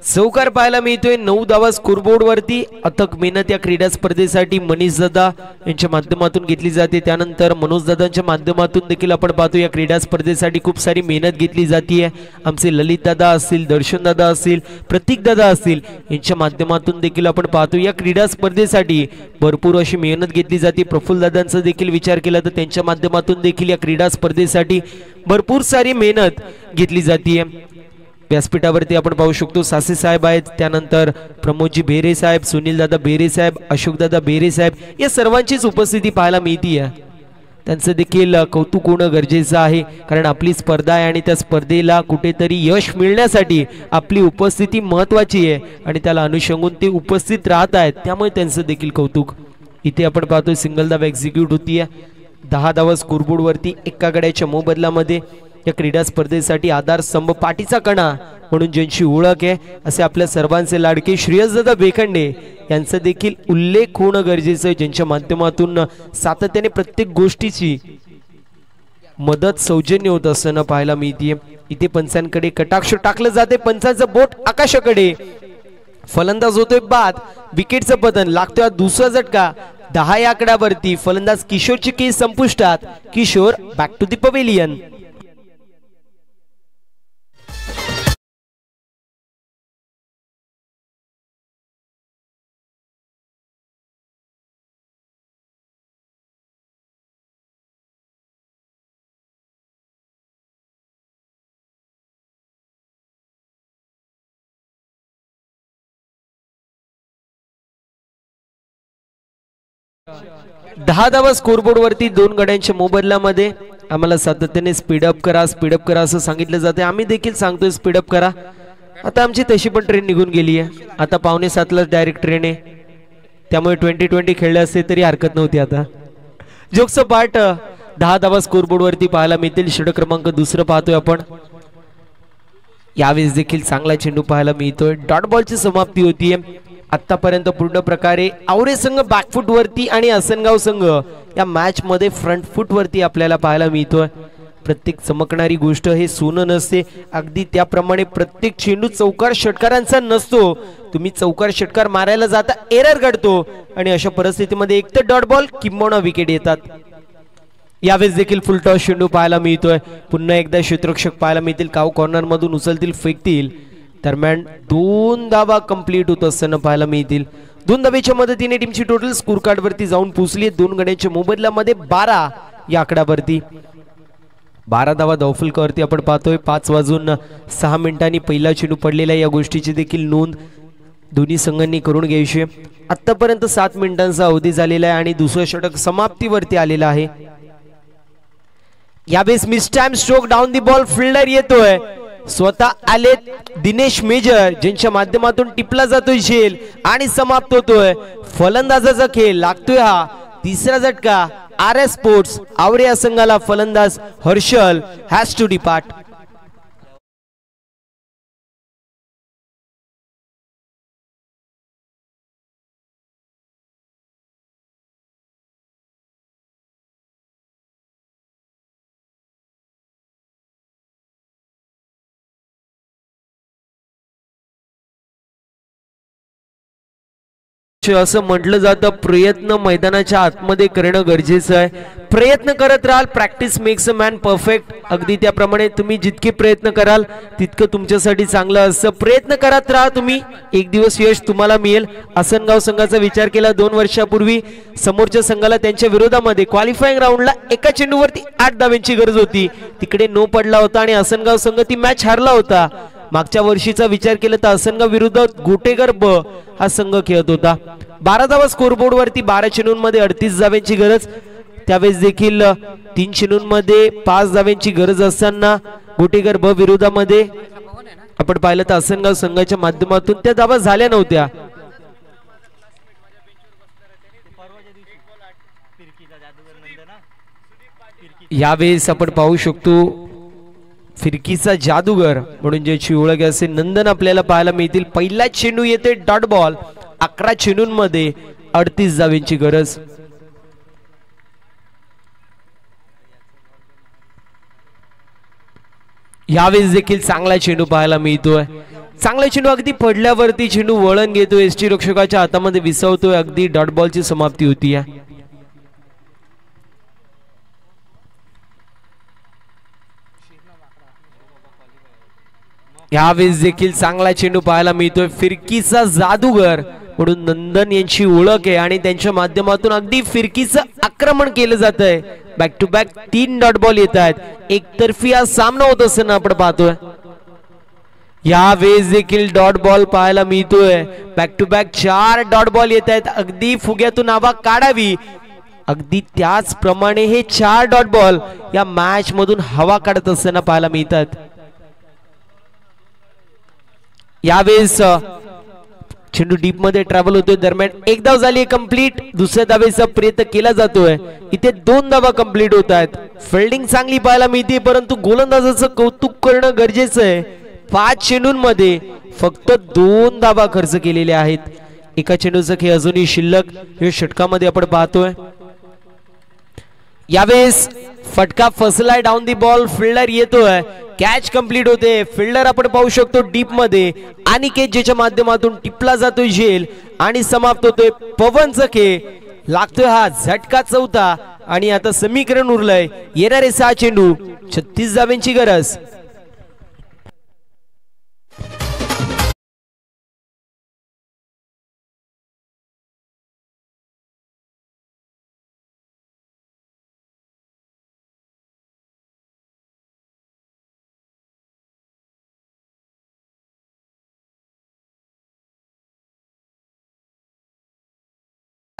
चौकार पाहायला मिळतोय 9 धावा स्कोरबोर्ड वरती. अथक मेहनत या क्रीडा स्पर्धेसाठी मनीष दादा यांच्या माध्यमातून घेतली जाते. त्यानंतर मनोज दादांच्या माध्यमातून देखील आपण पाहतो या क्रीडा स्पर्धेसाठी खूप सारी मेहनत घेतली जाते. आमचे ललित दादा असतील, दर्शन दादा असतील, प्रतीक दादा असतील यांच्या माध्यमातून देखील आपण पाहतो या क्रीडा स्पर्धेसाठी भरपूर अशी मेहनत घेतली जाते. प्रफुल्ल दादांचा देखील विचार केला तर त्यांच्या माध्यमातून देखील या क्रीडा स्पर्धेसाठी भरपूर सारी मेहनत घेतली जाते. व्यासपीठावरती आपण पाहू शकतो सासे साहेब आहेत, त्यानंतर प्रमोदजी बेरे साहेब, सुनील दादा बेरे साहेब, अशोक दादा बेरे साहेब या सर्वांचीच उपस्थिती पाहायला मिळते. त्यांचं देखील कौतुक होणं गरजेचं आहे, कारण आपली स्पर्धा आहे आणि त्या स्पर्धेला कुठेतरी यश मिळण्यासाठी आपली उपस्थिती महत्त्वाची आहे आणि त्याला अनुषंगून ते उपस्थित राहत आहेत, त्यामुळे त्यांचं देखील कौतुक. इथे आपण पाहतोय सिंगल धावा एक्झिक्यूट होतीये. 10 धावा स्कोरबोर्ड वरती. एका गड्याच्या मोबदल्यामध्ये या क्रीडा स्पर्धेसाठी आधारस्तंभ, पाठीचा कणा म्हणून ज्यांची ओळख आहे असे आपल्या सर्वांचे लाडके श्रेयसदादा बेखंडे यांचा देखील उल्लेख होणं गरजेचं आहे, ज्यांच्या माध्यमातून सातत्याने प्रत्येक गोष्टीची मदत सौजन्य होत असताना पाहायला मिळते. इथे पंचांकडे कटाक्ष टाकलं जाते. पंचांचं बोट आकाशाकडे. फलंदाज होतोय बाद. विकेटचं पतन. लागतोय दुसरा झटका. 10 या आकड्यावरती. फलंदाज किशोरची केस संपुष्टात. Kishore back to the pavilion. 10 धावा स्कोरबोर्ड वरती 2 गड्यांच्या मोबदल्यामध्ये. आम्हाला सातत्याने स्पीडअप करा असं सांगितलं जाते. आम्ही देखील सांगतोय स्पीडअप करा. आता आमची तशी पण ट्रेन निघून गेली आहे. आता 6:45ला डायरेक्ट ट्रेन आहे, त्यामुळे 20-20 खेळले असते तरी हरकत नव्हती. आता जोक्स पार्ट 10 धावा स्कोरबोर्ड वरती पाहायला मिळतील. षटक क्रमांक 2 पाहतोय आपण. यावेळेस देखील चांगला चेंडू पाहायला मिळतोय. डॉट बॉलची समाप्ती होतीये. आतापर्यंत पूर्ण प्रकारे आवरे संघ बॅकफूट वरती आणि असनगाव संघ या मॅच मध्ये फ्रंट फूट वरती आपल्याला पाहायला मिळतोय. प्रत्येक चमकणारी गोष्ट हे सोनं नसते. अगदी त्याप्रमाणे प्रत्येक चेंडू चौकार षटकारांचा नसतो. तुम्ही चौकार षटकार मारायला जाता एरर घडतो आणि अशा परिस्थितीमध्ये एक तर डॉट बॉल किंबहुना विकेट येतात. यावेळेस देखील फुल टॉस चेंडू पाहायला मिळतोय. पुन्हा एकदा क्षेत्ररक्षक पाहायला मिळतील. काव कॉर्नर मधून उचलतील, फेकतील. दरम्यान 2 धावा कंप्लीट होत असताना पाहायला मिळतील. 2 धावेच्या मदतीने टीमची टोटल स्कोर कार्ड वरती जाऊन पोहोचली. 2 गड्यांच्या मोबदल्यामध्ये 12 या आकड्यावरती. 12 धावा धावफलकावरती आपण पाहतोय. 5:06 पहिला चेंडू पडलेला. या गोष्टीची देखील नोंद दोन्ही संघांनी करून घ्यायची. आतापर्यंत 7 मिनिटांचा अवधी झालेला आहे आणि दुसरं षटक समाप्तीवरती आलेलं आहे. यावेळेस miss time stroke down the ball. Fielder येतोय. स्वतः आलेत दिनेश मेजर, ज्यांच्या माध्यमातून टिपला जातोय झेल आणि समाप्त होतोय. फलंदाजाचा खेळ लागतोय हा तिसरा झटका. RS स्पोर्ट्स आवरे या संघाला फलंदाज हर्षल हॅज टू डिपार्ट. असं म्हटलं जातं प्रयत्न मैदानाच्या आतमध्ये करणं गरजेचं आहे. प्रयत्न करत राहाल. Practice makes a man perfect. अगदी त्याप्रमाणे तुम्ही जितके प्रयत्न कराल तितकं तुमच्यासाठी चांगलं असतं. प्रयत्न करत राहा तुम्ही, एक दिवस यश तुम्हाला मिळेल. आसनगाव संघाचा विचार केला 2 वर्षापूर्वी समोरच्या संघाला त्यांच्या विरोधामध्ये क्वालिफाईंग राऊंडला एका चेंडूवरती 8 धावांची गरज होती. तिकडे नो पडला होता आणि आसनगाव संघ ती मॅच हारला होता. मागच्या वर्षीचा विचार केला तर आसनगाव विरुद्ध गोटेगर ब हा संघ खेळत होता. 12 धावा स्कोरबोर्ड वरती. 12 चेंडूंमध्ये 38 धावांची गरज. त्यावेळेस देखील 3 चेंडूंमध्ये 5 धावांची गरज असताना गोटेगर ब विरोधामध्ये आपण पाहिलं तर आसनगाव संघाच्या माध्यमातून त्या धावा झाल्या नव्हत्या. यावेळेस आपण पाहू शकतो फिरकीचा जादूगर म्हणून ज्याची ओळख असे नंदन आपल्याला पाहायला मिळतील. पहिला चेंडू येते डॉट बॉल. 11 चेंडूंमध्ये 38 धावांची गरज. यावेळेस देखील चांगला चेंडू पाहायला मिळतोय. चांगला चेंडू अगदी पडल्यावरती चेंडू वळण घेतोय. एसटी रक्षकाच्या हातामध्ये विसवतोय. अगदी डॉट बॉलची समाप्ती होती. यावेळेस देखील चांगला चेंडू पाहायला मिळतोय. फिरकीचा जादूगर म्हणून नंदन यांची ओळख आहे आणि त्यांच्या माध्यमातून अगदी फिरकीचं आक्रमण केलं जात आहे. Back to back 3 dot ball येत आहेत. एकतर्फी हा सामना होत असताना आपण पाहतोय. यावेळेस देखील डॉट बॉल पाहायला मिळतोय. Back to back 4 dot ball येत आहेत. अगदी फुग्यातून हवा काढावी. अगदी त्याचप्रमाणे हे 4 डॉट बॉल या मॅच मधून हवा काढत असताना पाहायला मिळतात. यावेळेस चेंडू डीप मध्ये ट्रॅव्हल होतोय. दरम्यान 1 धाव झाली कंप्लीट. दुसऱ्या धावेचा प्रयत्न केला जातोय. इथे 2 धावा कंप्लीट होत आहेत. फिल्डिंग चांगली पाहायला मिळते परंतु गोलंदाजाचं कौतुक करणं गरजेचं आहे. 5 चेंडूंमध्ये फक्त 2 धावा खर्च केलेल्या आहेत. एका चेंडूचा खेळ अजूनही शिल्लक हे षटकामध्ये आपण पाहतोय. यावेळेस फटका फसलाय डाऊन दी बॉल. फिल्डर येतोय. कॅच कंप्लीट होते. फिल्डर आपण पाहू शकतो डीप मध्ये. अनिकेत ज्याच्या माध्यमातून टिपला जातोय झेल आणि समाप्त होतोय. पवनचा खेळ लागतोय हा झटका 4था आणि आता समीकरण उरलंय. येणारे 6 चेंडू 36 धावांची गरज.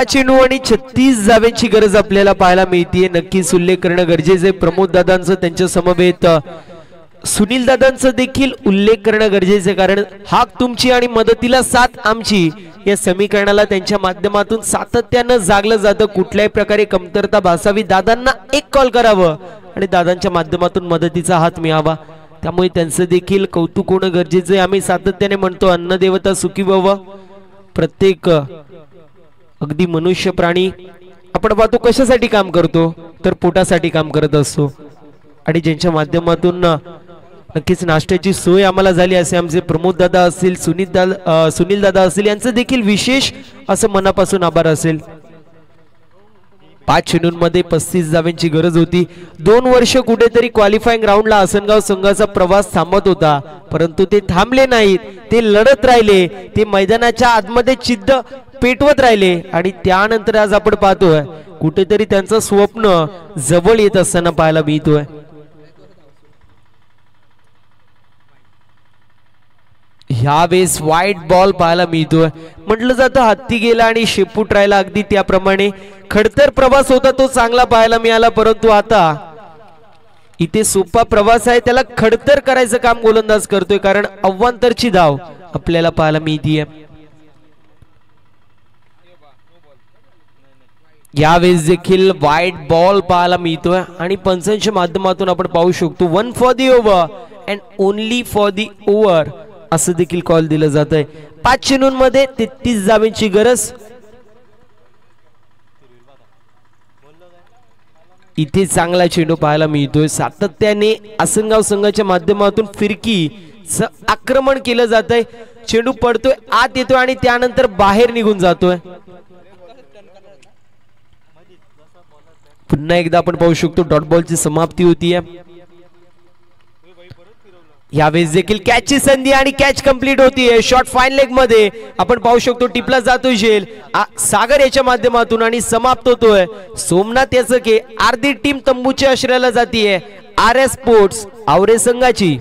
चेंडू आणि 36 धावांची गरज आपल्याला पाहायला मिळते. नक्कीच उल्लेख करणं गरजेचं आहे प्रमोद दादांचं, त्यांच्या समवेत सुनील दादांचा देखील उल्लेख करणं गरजेचं आहे, कारण हाक तुमची आणि मदतीला साथ आमची या समीकरणाला त्यांच्या माध्यमातून सातत्यानं जागलं जातं. कुठल्याही प्रकारे कमतरता भासावी, दादांना एक कॉल करावं आणि दादांच्या माध्यमातून मदतीचा हात मिळावा. त्यामुळे त्यांचं देखील कौतुक होणं गरजेचं आहे. आम्ही सातत्याने म्हणतो अन्नदेवता सुखी व्हावं. प्रत्येक अगदी मनुष्य प्राणी आपण पाहतो कशासाठी काम करतो, तर पोटासाठी काम करत असतो. आणि ज्यांच्या माध्यमातून नक्कीच नाश्त्याची सोय आम्हाला झाली, असे आमचे प्रमोद दादा असतील, सुनील दादा असतील, यांचं देखील विशेष असं मनापासून आभार असेल. 5 चेंडूंमध्ये 35 धावांची गरज होती. 2 वर्ष कुठेतरी क्वालिफाईंग राऊंडला आसनगाव संघाचा प्रवास थांबत होता, परंतु ते थांबले नाहीत, ते लढत राहिले, ते मैदानाच्या आतमध्ये चिद्द पेटवत राहिले आणि त्यानंतर आज आपण पाहतोय कुठेतरी त्यांचं स्वप्न जवळ येत असताना पाहायला मिळतोय. ह्यावेळेस व्हाईट बॉल पाहायला मिळतोय. म्हटलं जातं हत्ती गेला आणि शेपूट राहिला, अगदी त्याप्रमाणे खडतर प्रवास होता तो चांगला पाहायला मिळाला, परंतु आता इथे सोपा प्रवास आहे, त्याला खडतर करायचं काम गोलंदाज करतोय, कारण अव्वांतरची धाव आपल्याला पाहायला मिळतीये. यावेळेस देखील व्हाईट बॉल पाहायला मिळतोय आणि पंचांच्या माध्यमातून आपण पाहू शकतो 1 for the over and only for the over असं देखील कॉल दिलं जात आहे. 5 चेंडूंमध्ये 33 धावांची गरज. इथे चांगला चेंडू पाहायला मिळतोय. सातत्याने आसनगाव संघाच्या माध्यमातून फिरकीचं आक्रमण केलं जात आहे. चेंडू पडतोय, आत येतोय आणि त्यानंतर बाहेर निघून जातोय. पुन्हा एकदा आपण पाहू शकतो डॉट बॉलची समाप्ती होतीये. यावेळेस देखील कॅचची संधी आणि कॅच कंप्लीट होतीये. शॉट फाईन लेग मध्ये आपण पाहू शकतो टिपला जातोय झेल सागर याच्या माध्यमातून आणि समाप्त होतोय. सोमनाथ याचं के अर्धी टीम तंबूच्या आश्रयाला जातीये. RS स्पोर्ट्स आवरे संघाची.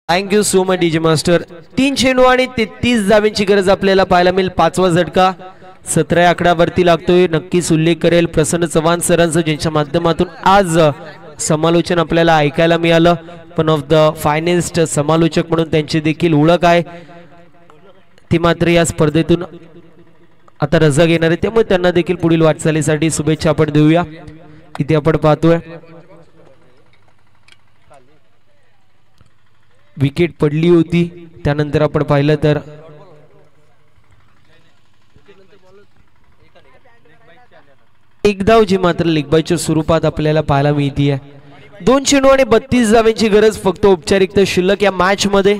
Thank you so much DJ master. 3 चेंडू आणि 33 धावांची गरज आपल्याला पाहायला मिळेल. 5वा झटका 17 आकड्यावरती लागतोय. नक्कीच उल्लेख करेल प्रसन्न चव्हाण सरांचं, ज्यांच्या माध्यमातून आज समालोचन आपल्याला ऐकायला मिळालं. वन ऑफ द फायनेस्ट समालोचक म्हणून त्यांची देखील ओळख आहे. ती मात्र या स्पर्धेतून आता रजा घेणार आहे, त्यामुळे त्यांना देखील पुढील वाटचालीसाठी शुभेच्छा आपण देऊया. इथे आपण पाहतोय विकेट पडली होती, त्यानंतर आपण पाहिलं तर एक धाव जी मात्र लेगबायच्या स्वरूपात आपल्याला पाहायला मिळतीये. 2 चेंडू आणि 32 धावांची गरज फक्त औपचारिकता शिल्लक या मॅच मध्ये.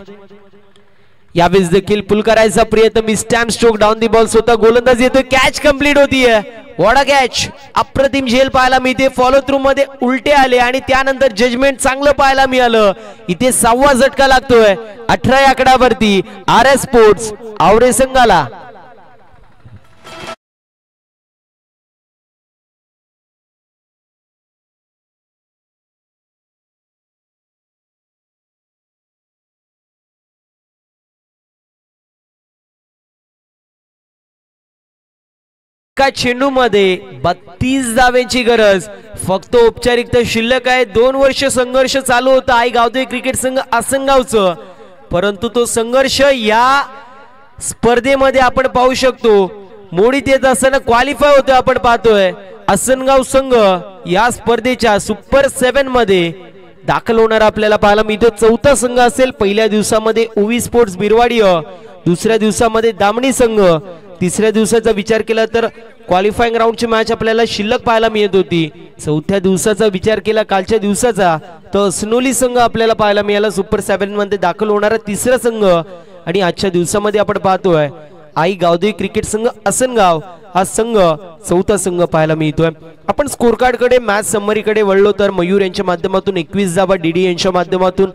यावेळेस देखील पुल करायचा प्रयत्न, stamp stroke down the ball, स्वतः गोलंदाज येतोय, कॅच कंप्लीट होतीये. वॉडा कॅच, अप्रतिम झेल पाहायला मिळते. फॉलो थ्रू मध्ये उलटे आले आणि त्यानंतर जजमेंट चांगलं पाहायला मिळालं. इथे 6वा झटका लागतोय 18 आकड्यावरती RS स्पोर्ट्स आवरे संघाला. चेंडू मध्ये 32 धावांची गरज, फक्त औपचारिकता शिल्लक आहे. 2 वर्ष संघर्ष चालू होता आई गावदेवी क्रिकेट संघ आसनगावचं, परंतु तो संघर्ष या स्पर्धेमध्ये आपण पाहू शकतो मोडीत येत असताना क्वालिफाय होतो. आपण पाहतोय आसनगाव संघ या स्पर्धेच्या सुपर 7 मध्ये दाखल होणार आपल्याला पाहायला मिळतो. 4था संघ असेल. पहिल्या दिवसामध्ये ओवी स्पोर्ट्स बिरवाडी, दुसऱ्या दिवसामध्ये दामणी संघ, तिसऱ्या दिवसाचा विचार केला तर क्वालिफाईंग राऊंडची मॅच आपल्याला शिल्लक पाहायला मिळत होती. 4थ्या दिवसाचा विचार केला कालच्या दिवसाचा तर अस्नोली संघ आपल्याला पाहायला मिळाला. सुपर 7 मध्ये दाखल होणारा 3रा संघ आणि आजच्या दिवसामध्ये आपण पाहतोय आई गावदेवी क्रिकेट संघ आसनगाव हा संघ 4था संघ पाहायला मिळतोय. आपण स्कोर कार्ड कडे मॅच समरी कडे वळलो तर मयूर यांच्या माध्यमातून 21 धावा, डीडी यांच्या माध्यमातून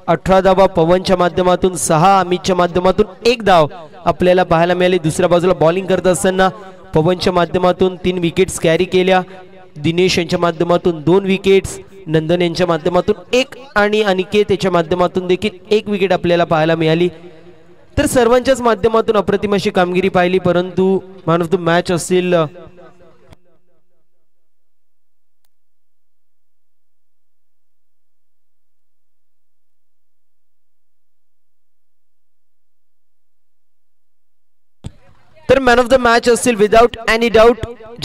18 धावा, पवनच्या माध्यमातून 6, अमितच्या माध्यमातून 1 धाव आपल्याला पाहायला मिळाली. दुसऱ्या बाजूला बॉलिंग करत असताना पवनच्या माध्यमातून 3 विकेट्स कॅरी केल्या, दिनेश यांच्या माध्यमातून 2 विकेट्स, नंदन यांच्या माध्यमातून 1 आणि अनिकेत याच्या माध्यमातून देखील 1 विकेट आपल्याला पाहायला मिळाली. तर सर्वांच्याच माध्यमातून अप्रतिम अशी कामगिरी पाहिली. परंतु मॅन ऑफ द मॅच असेल तर मॅन ऑफ द मॅच असतील विदाउट एनी डाऊट